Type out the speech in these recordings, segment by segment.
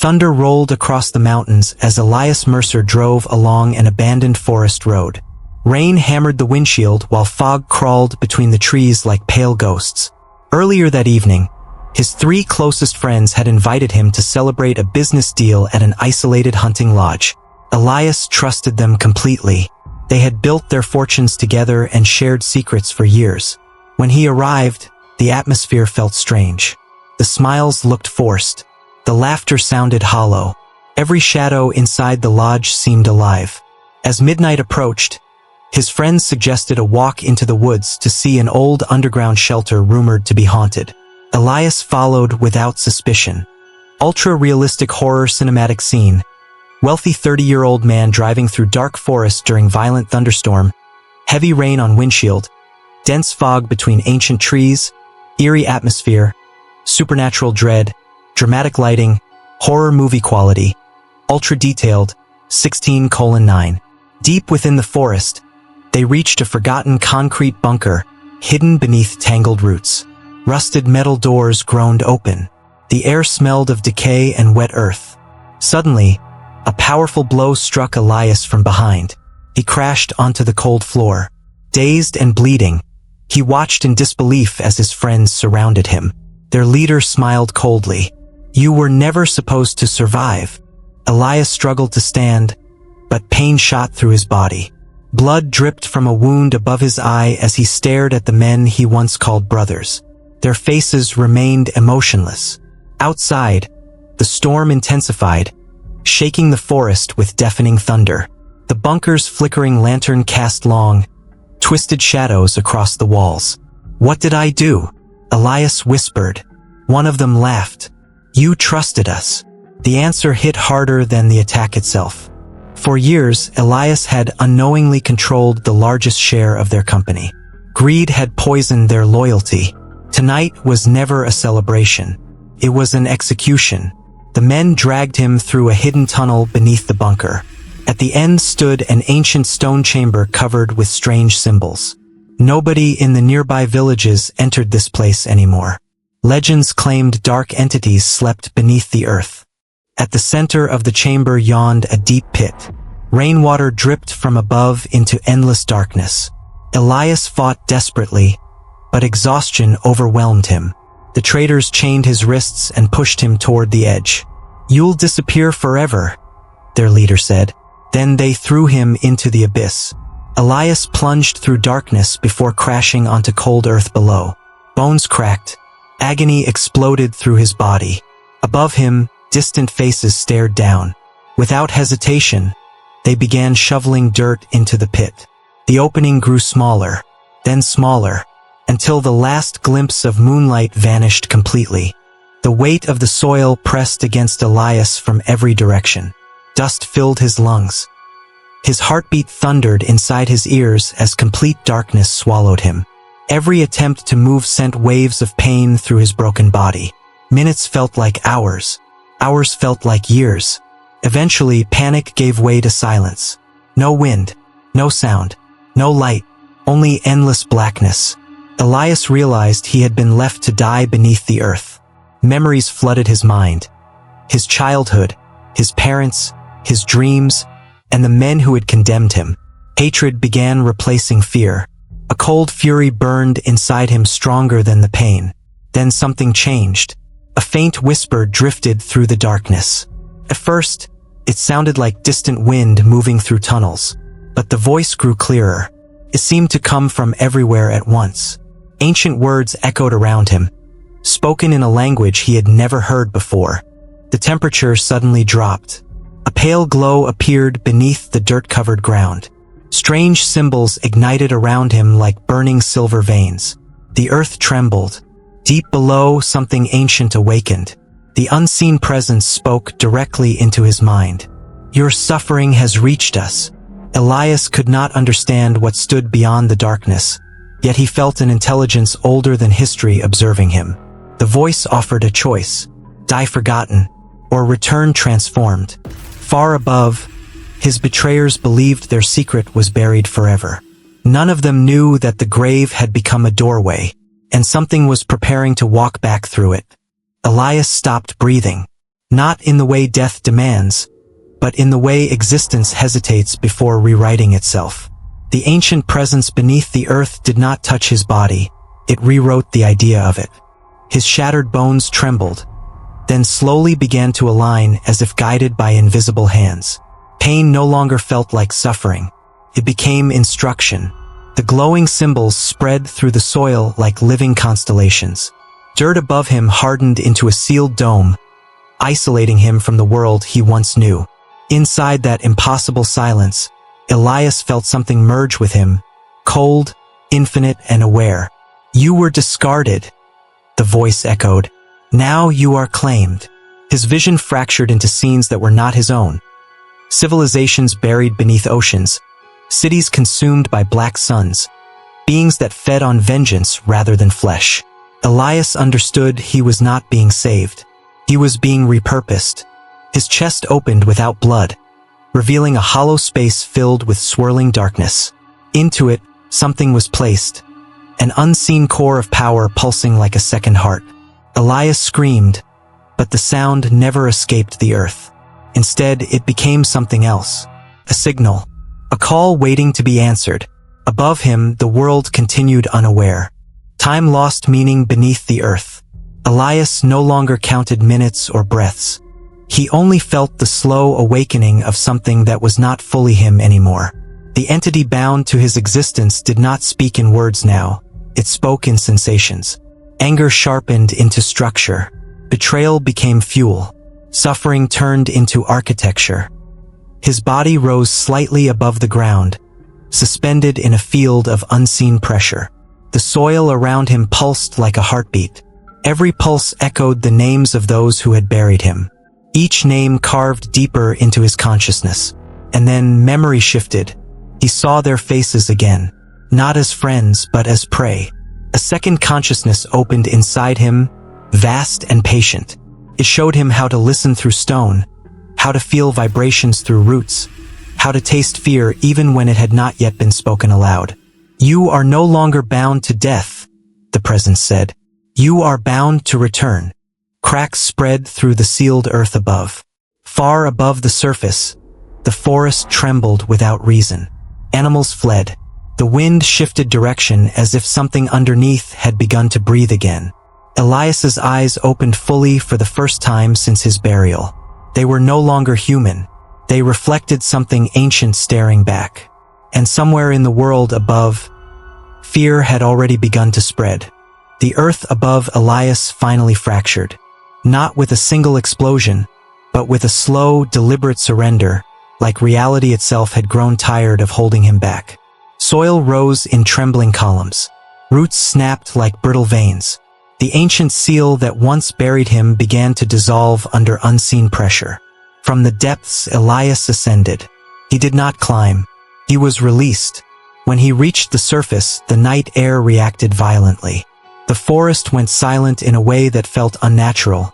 Thunder rolled across the mountains as Elias Mercer drove along an abandoned forest road. Rain hammered the windshield while fog crawled between the trees like pale ghosts. Earlier that evening, his 3 closest friends had invited him to celebrate a business deal at an isolated hunting lodge. Elias trusted them completely. They had built their fortunes together and shared secrets for years. When he arrived, the atmosphere felt strange. The smiles looked forced. The laughter sounded hollow. Every shadow inside the lodge seemed alive. As midnight approached, his friends suggested a walk into the woods to see an old underground shelter rumored to be haunted. Elias followed without suspicion. Ultra-realistic horror cinematic scene. Wealthy 30-year-old man driving through dark forest during violent thunderstorm. Heavy rain on windshield. Dense fog between ancient trees. Eerie atmosphere. Supernatural dread. Dramatic lighting. Horror movie quality. Ultra-detailed. 16:9. Deep within the forest, they reached a forgotten concrete bunker, hidden beneath tangled roots. Rusted metal doors groaned open. The air smelled of decay and wet earth. Suddenly, a powerful blow struck Elias from behind. He crashed onto the cold floor. Dazed and bleeding, he watched in disbelief as his friends surrounded him. Their leader smiled coldly. "You were never supposed to survive." Elias struggled to stand, but pain shot through his body. Blood dripped from a wound above his eye as he stared at the men he once called brothers. Their faces remained emotionless. Outside, the storm intensified, shaking the forest with deafening thunder. The bunker's flickering lantern cast long, twisted shadows across the walls. "What did I do?" Elias whispered. One of them laughed. "You trusted us." The answer hit harder than the attack itself. For years, Elias had unknowingly controlled the largest share of their company. Greed had poisoned their loyalty. Tonight was never a celebration. It was an execution. The men dragged him through a hidden tunnel beneath the bunker. At the end stood an ancient stone chamber covered with strange symbols. Nobody in the nearby villages entered this place anymore. Legends claimed dark entities slept beneath the earth. At the center of the chamber yawned a deep pit. Rainwater dripped from above into endless darkness. Elias fought desperately, but exhaustion overwhelmed him. The traders chained his wrists and pushed him toward the edge. "You'll disappear forever," their leader said. Then they threw him into the abyss. Elias plunged through darkness before crashing onto cold earth below. Bones cracked. Agony exploded through his body. Above him, distant faces stared down. Without hesitation, they began shoveling dirt into the pit. The opening grew smaller, then smaller, until the last glimpse of moonlight vanished completely. The weight of the soil pressed against Elias from every direction. Dust filled his lungs. His heartbeat thundered inside his ears as complete darkness swallowed him. Every attempt to move sent waves of pain through his broken body. Minutes felt like hours. Hours felt like years. Eventually, panic gave way to silence. No wind, no sound, no light, only endless blackness. Elias realized he had been left to die beneath the earth. Memories flooded his mind. His childhood, his parents, his dreams, and the men who had condemned him. Hatred began replacing fear. A cold fury burned inside him stronger than the pain. Then something changed. A faint whisper drifted through the darkness. At first, it sounded like distant wind moving through tunnels. But the voice grew clearer. It seemed to come from everywhere at once. Ancient words echoed around him, spoken in a language he had never heard before. The temperature suddenly dropped. A pale glow appeared beneath the dirt-covered ground. Strange symbols ignited around him like burning silver veins. The earth trembled. Deep below, something ancient awakened. The unseen presence spoke directly into his mind. "Your suffering has reached us." Elias could not understand what stood beyond the darkness, yet he felt an intelligence older than history observing him. The voice offered a choice: die forgotten, or return transformed. Far above, his betrayers believed their secret was buried forever. None of them knew that the grave had become a doorway, and something was preparing to walk back through it. Elias stopped breathing. Not in the way death demands, but in the way existence hesitates before rewriting itself. The ancient presence beneath the earth did not touch his body, it rewrote the idea of it. His shattered bones trembled, then slowly began to align as if guided by invisible hands. Pain no longer felt like suffering. It became instruction. The glowing symbols spread through the soil like living constellations. Dirt above him hardened into a sealed dome, isolating him from the world he once knew. Inside that impossible silence, Elias felt something merge with him, cold, infinite, and aware. "You were discarded," the voice echoed. "Now you are claimed." His vision fractured into scenes that were not his own. Civilizations buried beneath oceans, cities consumed by black suns, beings that fed on vengeance rather than flesh. Elias understood he was not being saved. He was being repurposed. His chest opened without blood, revealing a hollow space filled with swirling darkness. Into it, something was placed, an unseen core of power pulsing like a second heart. Elias screamed, but the sound never escaped the earth. Instead, it became something else. A signal. A call waiting to be answered. Above him, the world continued unaware. Time lost meaning beneath the earth. Elias no longer counted minutes or breaths. He only felt the slow awakening of something that was not fully him anymore. The entity bound to his existence did not speak in words now. It spoke in sensations. Anger sharpened into structure. Betrayal became fuel. Suffering turned into architecture. His body rose slightly above the ground, suspended in a field of unseen pressure. The soil around him pulsed like a heartbeat. Every pulse echoed the names of those who had buried him. Each name carved deeper into his consciousness. And then memory shifted. He saw their faces again, not as friends but as prey. A second consciousness opened inside him, vast and patient. It showed him how to listen through stone, how to feel vibrations through roots, how to taste fear even when it had not yet been spoken aloud. "You are no longer bound to death," the presence said. "You are bound to return." Cracks spread through the sealed earth above. Far above the surface, the forest trembled without reason. Animals fled. The wind shifted direction as if something underneath had begun to breathe again. Elias's eyes opened fully for the first time since his burial. They were no longer human. They reflected something ancient staring back. And somewhere in the world above, fear had already begun to spread. The earth above Elias finally fractured. Not with a single explosion, but with a slow, deliberate surrender, like reality itself had grown tired of holding him back. Soil rose in trembling columns. Roots snapped like brittle veins. The ancient seal that once buried him began to dissolve under unseen pressure. From the depths, Elias ascended. He did not climb. He was released. When he reached the surface, the night air reacted violently. The forest went silent in a way that felt unnatural,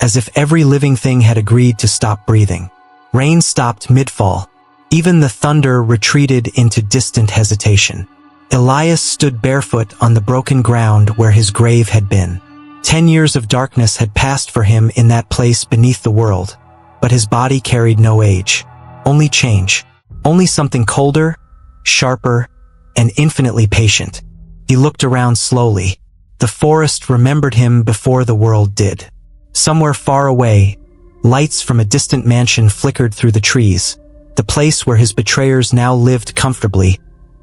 as if every living thing had agreed to stop breathing. Rain stopped mid-fall. Even the thunder retreated into distant hesitation. Elias stood barefoot on the broken ground where his grave had been. 10 years of darkness had passed for him in that place beneath the world, but his body carried no age. Only change. Only something colder, sharper, and infinitely patient. He looked around slowly. The forest remembered him before the world did. Somewhere far away, lights from a distant mansion flickered through the trees, the place where his betrayers now lived comfortably,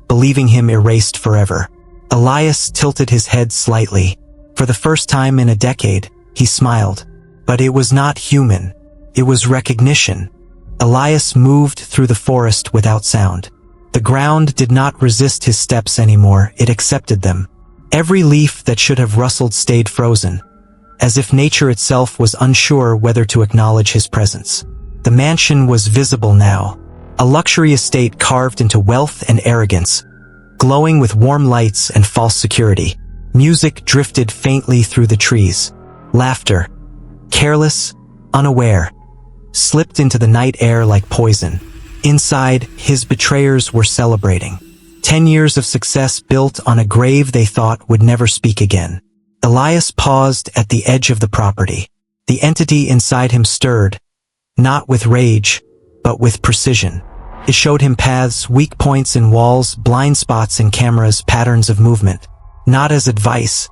believing him erased forever. Elias tilted his head slightly. For the first time in a decade, he smiled. But it was not human. It was recognition. Elias moved through the forest without sound. The ground did not resist his steps anymore, it accepted them. Every leaf that should have rustled stayed frozen, as if nature itself was unsure whether to acknowledge his presence. The mansion was visible now, a luxury estate carved into wealth and arrogance, glowing with warm lights and false security. Music drifted faintly through the trees. Laughter, careless, unaware, slipped into the night air like poison. Inside, his betrayers were celebrating. 10 years of success built on a grave they thought would never speak again. Elias paused at the edge of the property. The entity inside him stirred, not with rage, but with precision. It showed him paths, weak points in walls, blind spots in cameras, patterns of movement. Not as advice,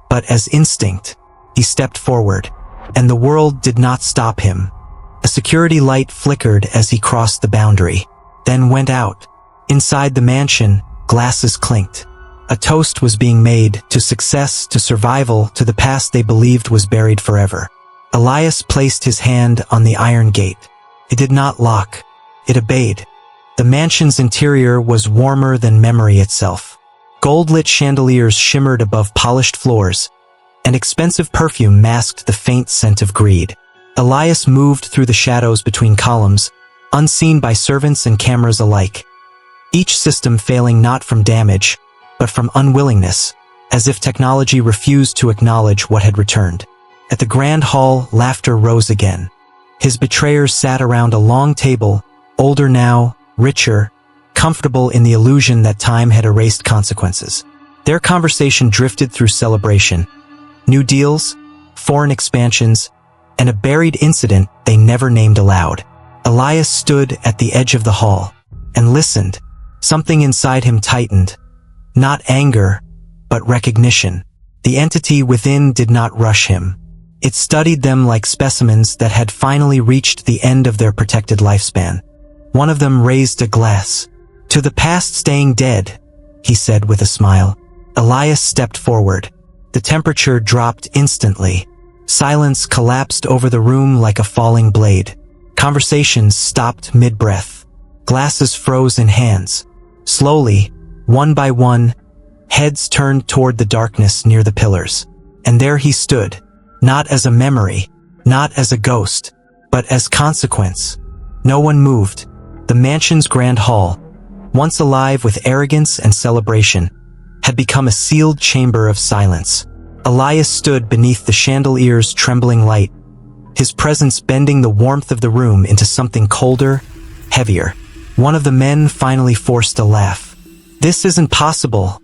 but as instinct. He stepped forward, and the world did not stop him. A security light flickered as he crossed the boundary, then went out. Inside the mansion, glasses clinked. A toast was being made to success, to survival, to the past they believed was buried forever. Elias placed his hand on the iron gate. It did not lock. It obeyed. The mansion's interior was warmer than memory itself. Gold-lit chandeliers shimmered above polished floors, and expensive perfume masked the faint scent of greed. Elias moved through the shadows between columns, unseen by servants and cameras alike. Each system failing not from damage, but from unwillingness, as if technology refused to acknowledge what had returned. At the grand hall, laughter rose again. His betrayers sat around a long table, older now, richer, comfortable in the illusion that time had erased consequences. Their conversation drifted through celebration, new deals, foreign expansions, and a buried incident they never named aloud. Elias stood at the edge of the hall and listened. Something inside him tightened. Not anger, but recognition. The entity within did not rush him. It studied them like specimens that had finally reached the end of their protected lifespan. One of them raised a glass. "To the past staying dead," he said with a smile. Elias stepped forward. The temperature dropped instantly. Silence collapsed over the room like a falling blade. Conversations stopped mid-breath. Glasses froze in hands. Slowly, one by one, heads turned toward the darkness near the pillars. And there he stood, not as a memory, not as a ghost, but as consequence. No one moved. The mansion's grand hall, once alive with arrogance and celebration, had become a sealed chamber of silence. Elias stood beneath the chandelier's trembling light, his presence bending the warmth of the room into something colder, heavier. One of the men finally forced a laugh. "This isn't possible,"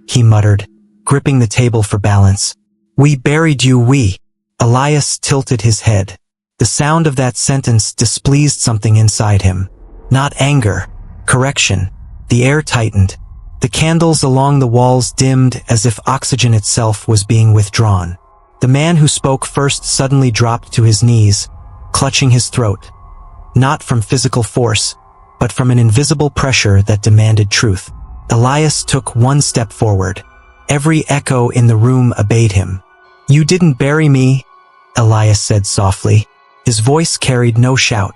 he muttered, gripping the table for balance. "We buried you, we." Elias tilted his head. The sound of that sentence displeased something inside him. Not anger, correction. The air tightened. The candles along the walls dimmed as if oxygen itself was being withdrawn. The man who spoke first suddenly dropped to his knees, clutching his throat. Not from physical force, but from an invisible pressure that demanded truth. Elias took one step forward. Every echo in the room obeyed him. "You didn't bury me," Elias said softly. His voice carried no shout,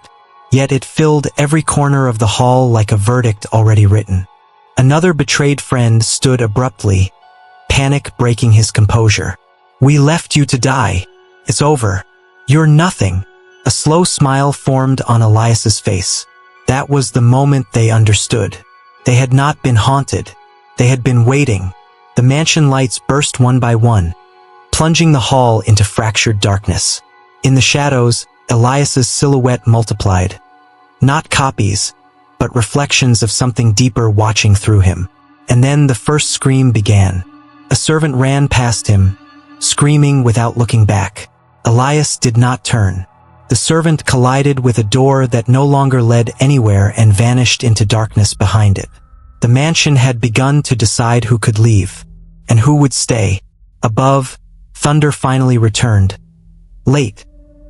yet it filled every corner of the hall like a verdict already written. Another betrayed friend stood abruptly, panic breaking his composure. "We left you to die. It's over. You're nothing." A slow smile formed on Elias's face. That was the moment they understood. They had not been haunted. They had been waiting. The mansion lights burst one by one, plunging the hall into fractured darkness. In the shadows, Elias's silhouette multiplied. Not copies, but reflections of something deeper watching through him. And then the first scream began. A servant ran past him, screaming without looking back. Elias did not turn. The servant collided with a door that no longer led anywhere and vanished into darkness behind it. The mansion had begun to decide who could leave, and who would stay. Above, thunder finally returned. Late,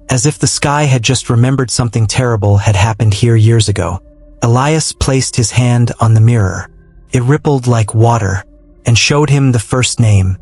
as if the sky had just remembered something terrible had happened here years ago. Elias placed his hand on the mirror. It rippled like water, and showed him the first name.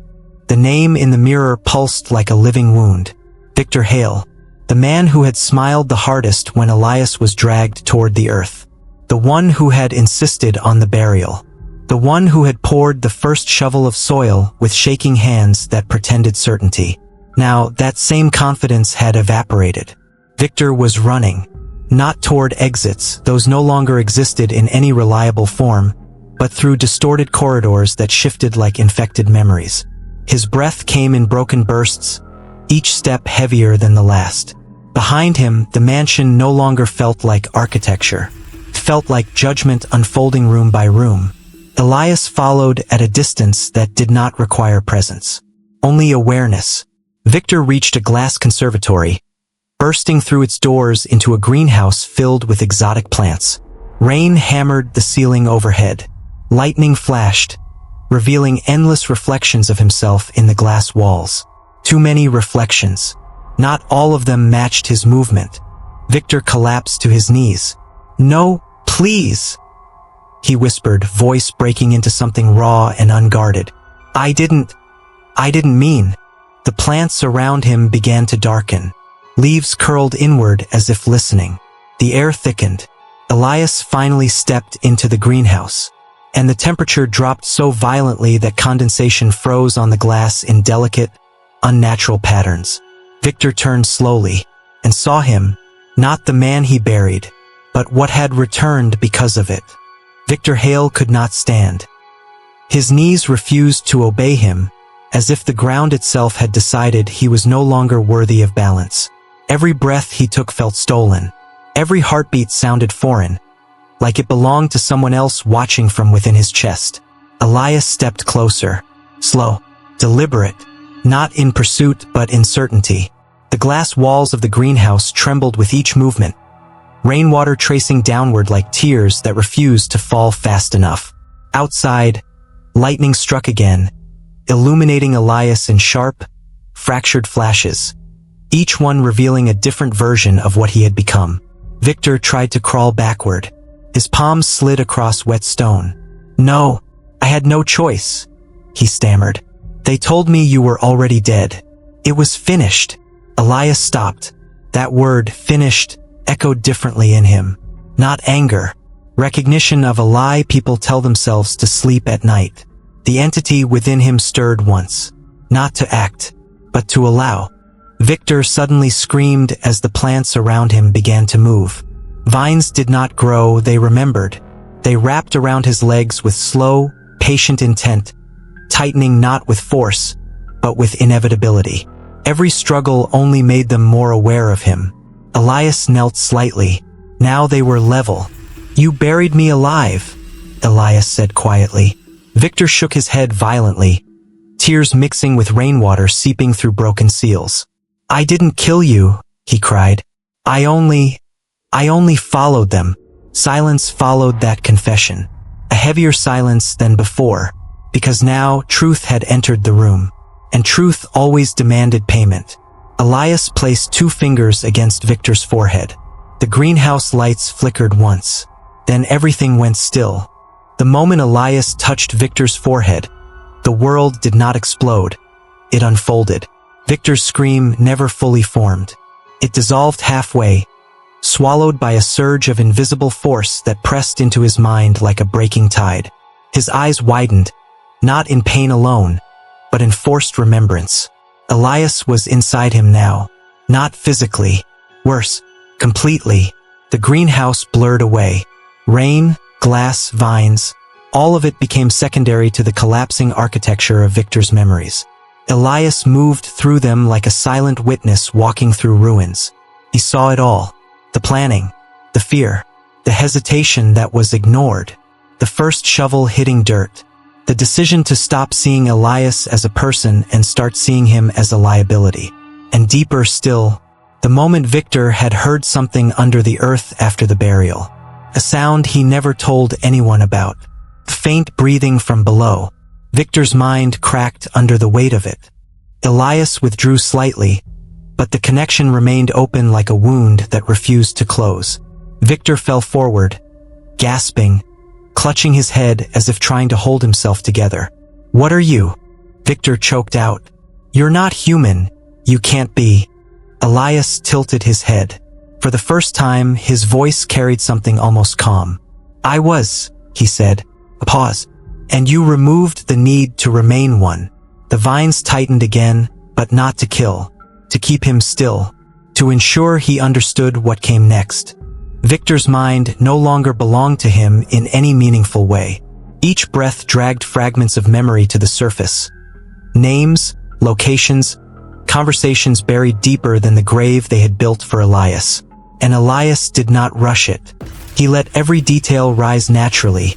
The name in the mirror pulsed like a living wound. Victor Hale. The man who had smiled the hardest when Elias was dragged toward the earth. The one who had insisted on the burial. The one who had poured the first shovel of soil with shaking hands that pretended certainty. Now, that same confidence had evaporated. Victor was running. Not toward exits, those no longer existed in any reliable form, but through distorted corridors that shifted like infected memories. His breath came in broken bursts, each step heavier than the last. Behind him, the mansion no longer felt like architecture. It felt like judgment unfolding room by room. Elias followed at a distance that did not require presence. Only awareness. Victor reached a glass conservatory, bursting through its doors into a greenhouse filled with exotic plants. Rain hammered the ceiling overhead. Lightning flashed, revealing endless reflections of himself in the glass walls. Too many reflections. Not all of them matched his movement. Victor collapsed to his knees. "No, please," he whispered, voice breaking into something raw and unguarded. I didn't mean." The plants around him began to darken. Leaves curled inward as if listening. The air thickened. Elias finally stepped into the greenhouse, and the temperature dropped so violently that condensation froze on the glass in delicate, unnatural patterns. Victor turned slowly and saw him, not the man he buried, but what had returned because of it. Victor Hale could not stand. His knees refused to obey him, as if the ground itself had decided he was no longer worthy of balance. Every breath he took felt stolen. Every heartbeat sounded foreign, like it belonged to someone else watching from within his chest. Elias stepped closer, slow, deliberate, not in pursuit but in certainty. The glass walls of the greenhouse trembled with each movement, rainwater tracing downward like tears that refused to fall fast enough. Outside, lightning struck again, illuminating Elias in sharp, fractured flashes, each one revealing a different version of what he had become. Victor tried to crawl backward. His palms slid across wet stone. "No, I had no choice," he stammered. "They told me you were already dead. It was finished." Elias stopped. That word, finished, echoed differently in him. Not anger. Recognition of a lie people tell themselves to sleep at night. The entity within him stirred once. Not to act, but to allow. Victor suddenly screamed as the plants around him began to move. Vines did not grow, they remembered. They wrapped around his legs with slow, patient intent, tightening not with force, but with inevitability. Every struggle only made them more aware of him. Elias knelt slightly. Now they were level. "You buried me alive," Elias said quietly. Victor shook his head violently, tears mixing with rainwater seeping through broken seals. "I didn't kill you," he cried. I only followed them." Silence followed that confession. A heavier silence than before, because now truth had entered the room. And truth always demanded payment. Elias placed 2 fingers against Victor's forehead. The greenhouse lights flickered once. Then everything went still. The moment Elias touched Victor's forehead, the world did not explode. It unfolded. Victor's scream never fully formed. It dissolved halfway, swallowed by a surge of invisible force that pressed into his mind like a breaking tide. His eyes widened, not in pain alone, but in forced remembrance. Elias was inside him now, not physically. Worse, completely. The greenhouse blurred away. Rain, glass, vines, all of it became secondary to the collapsing architecture of Victor's memories. Elias moved through them like a silent witness walking through ruins. He saw it all. The planning, the fear, the hesitation that was ignored, the first shovel hitting dirt, the decision to stop seeing Elias as a person and start seeing him as a liability. And deeper still, the moment Victor had heard something under the earth after the burial. A sound he never told anyone about. Faint breathing from below. Victor's mind cracked under the weight of it. Elias withdrew slightly, but the connection remained open like a wound that refused to close. Victor fell forward, gasping, clutching his head as if trying to hold himself together. "What are you?" Victor choked out. "You're not human. You can't be." Elias tilted his head. For the first time, his voice carried something almost calm. "I was," he said. A pause. "And you removed the need to remain one." The vines tightened again, but not to kill. To keep him still. To ensure he understood what came next. Victor's mind no longer belonged to him in any meaningful way. Each breath dragged fragments of memory to the surface. Names, locations, conversations buried deeper than the grave they had built for Elias. And Elias did not rush it. He let every detail rise naturally,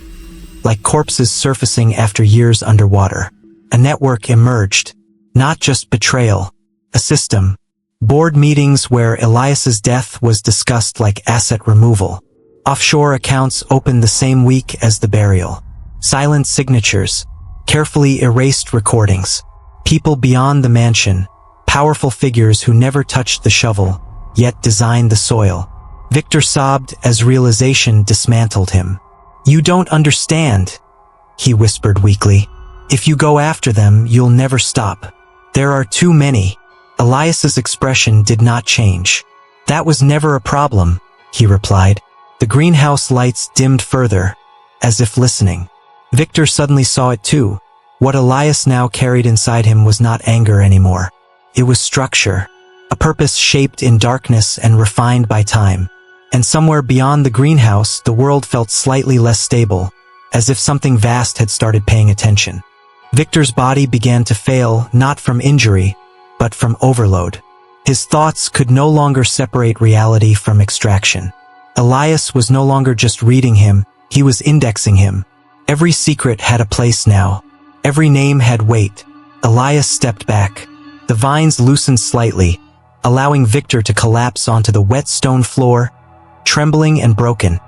like corpses surfacing after years underwater. A network emerged. Not just betrayal, A system. Board meetings where Elias's death was discussed like asset removal. Offshore accounts opened the same week as the burial. Silent signatures. Carefully erased recordings. People beyond the mansion. Powerful figures who never touched the shovel, yet designed the soil. Victor sobbed as realization dismantled him. "You don't understand," he whispered weakly. "If you go after them, you'll never stop. There are too many." Elias's expression did not change. "That was never a problem," he replied. The greenhouse lights dimmed further, as if listening. Victor suddenly saw it too. What Elias now carried inside him was not anger anymore. It was structure, a purpose shaped in darkness and refined by time. And somewhere beyond the greenhouse, the world felt slightly less stable, as if something vast had started paying attention. Victor's body began to fail, not from injury, but from overload. His thoughts could no longer separate reality from extraction. Elias was no longer just reading him, he was indexing him. Every secret had a place now. Every name had weight. Elias stepped back. The vines loosened slightly, allowing Victor to collapse onto the wet stone floor, trembling and broken,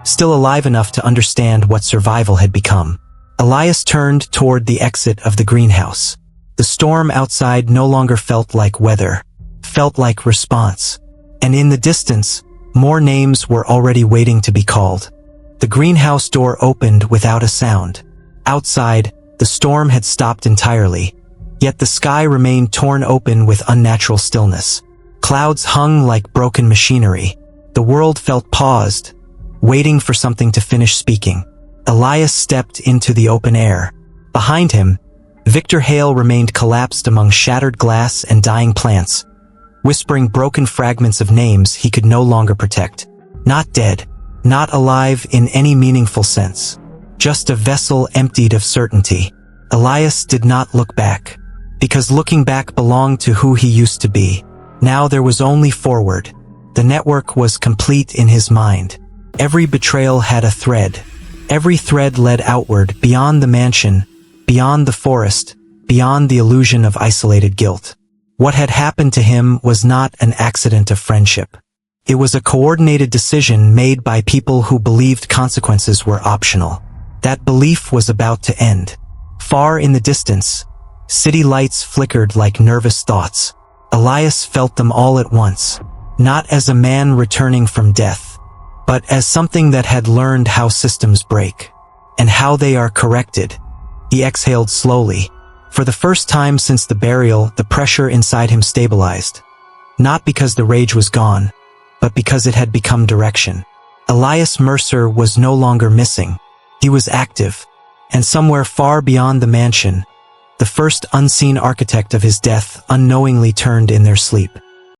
still alive enough to understand what survival had become. Elias turned toward the exit of the greenhouse. The storm outside no longer felt like weather, felt like response. And in the distance, more names were already waiting to be called. The greenhouse door opened without a sound. Outside, the storm had stopped entirely, yet the sky remained torn open with unnatural stillness. Clouds hung like broken machinery. The world felt paused, waiting for something to finish speaking. Elias stepped into the open air. Behind him, Victor Hale remained collapsed among shattered glass and dying plants, whispering broken fragments of names he could no longer protect. Not dead, not alive in any meaningful sense. Just a vessel emptied of certainty. Elias did not look back, because looking back belonged to who he used to be. Now there was only forward. The network was complete in his mind. Every betrayal had a thread. Every thread led outward, beyond the mansion, beyond the forest, beyond the illusion of isolated guilt. What had happened to him was not an accident of friendship. It was a coordinated decision made by people who believed consequences were optional. That belief was about to end. Far in the distance, city lights flickered like nervous thoughts. Elias felt them all at once, not as a man returning from death, but as something that had learned how systems break, and how they are corrected. He exhaled slowly. For the first time since the burial, the pressure inside him stabilized. Not because the rage was gone, but because it had become direction. Elias Mercer was no longer missing. He was active, and somewhere far beyond the mansion, the first unseen architect of his death unknowingly turned in their sleep.